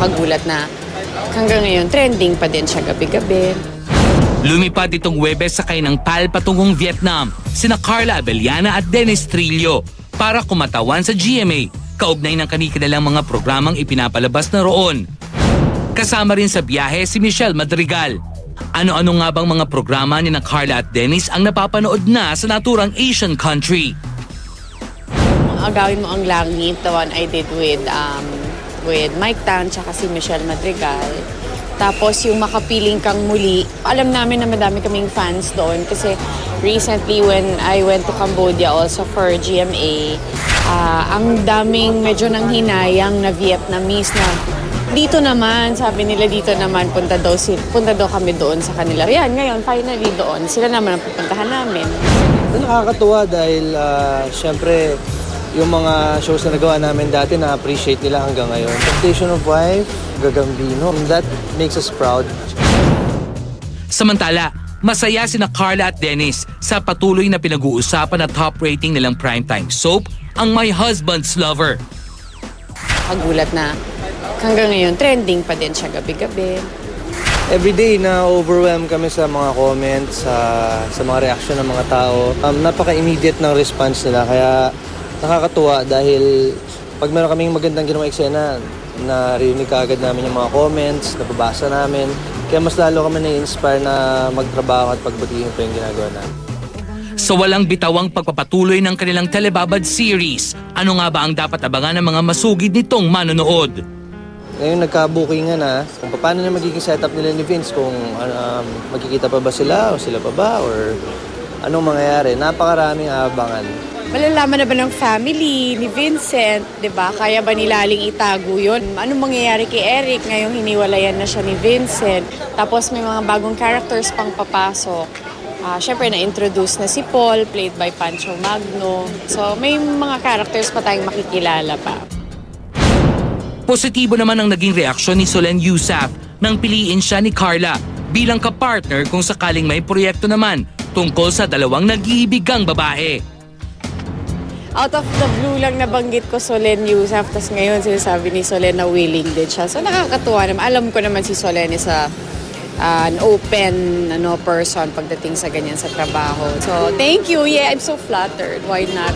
nakakagulat na hanggang ngayon trending pa din siya gabi-gabi. Lumipad itong Huwebes sakay ng PAL patungong Vietnam sina Carla Abellana at Dennis Trillo para kumatawan sa GMA kaugnay ng kanilang mga programang ipinapalabas na roon. Kasama rin sa biyahe si Michelle Madrigal. Ano-ano nga bang mga programa ni na Carla at Dennis ang napapanood na sa naturang Asian country? Agawin Mo Ang Langit, the one I did with Mike Tan tsaka si Michelle Madrigal. Tapos yung Makapiling Kang Muli, alam namin na madami kaming fans doon kasi recently when I went to Cambodia also for GMA, ang daming medyo nang hinayang na Vietnamese na dito naman, sabi nila dito naman, punta daw kami doon sa kanila. Yan, ngayon, finally doon. Sila naman ang pupuntahan namin. Nakakatuwa dahil syempre yung mga shows na nagawa namin dati na-appreciate nila hanggang ngayon. Temptation of Wife, Gagambino, that makes us proud. Samantala, masaya sina Carla at Dennis sa patuloy na pinag-uusapan na top rating nilang primetime soap, ang My Husband's Lover. Kagulat na hanggang ngayon trending pa din siya gabi-gabi. Everyday na-overwhelm kami sa mga comments, sa mga reaction ng mga tao. Napaka-immediate ng response nila kaya nakakatuwa dahil pag meron kaming magandang ginawang eksena, narinig kaagad namin yung mga comments, nababasa namin. Kaya mas lalo kami na-inspire na magtrabaho at pagbutihin pa yung ginagawa namin. Sa walang bitawang pagpapatuloy ng kanilang telebabad series, ano nga ba ang dapat abangan ng mga masugid nitong manonood? Ngayon nagka-booking na kung paano na magiging setup nila ni Vince, kung magkikita pa ba sila o sila pa ba or anong mangyayari. Napakaraming aabangan. Malalaman na ba ng family ni Vincent, di ba? Kaya ba nilaling itago yun? Anong mangyayari kay Eric ngayong hiniwalayan na siya ni Vincent? Tapos may mga bagong characters pang papasok. Siyempre na-introduce na si Paul, played by Pancho Magno. So may mga characters pa tayong makikilala pa. Positibo naman ang naging reaksyon ni Solenn Yusaf nang piliin siya ni Carla bilang kapartner kung sakaling may proyekto naman tungkol sa dalawang nag-iibigang babae. Out of the blue lang nabanggit ko Solenn Yusaf, tapos ngayon sinasabi ni Solenn na willing din siya. So nakakatuwa naman. Alam ko naman si Solenn is an open person pagdating sa ganyan sa trabaho. So thank you. Yeah, I'm so flattered. Why not?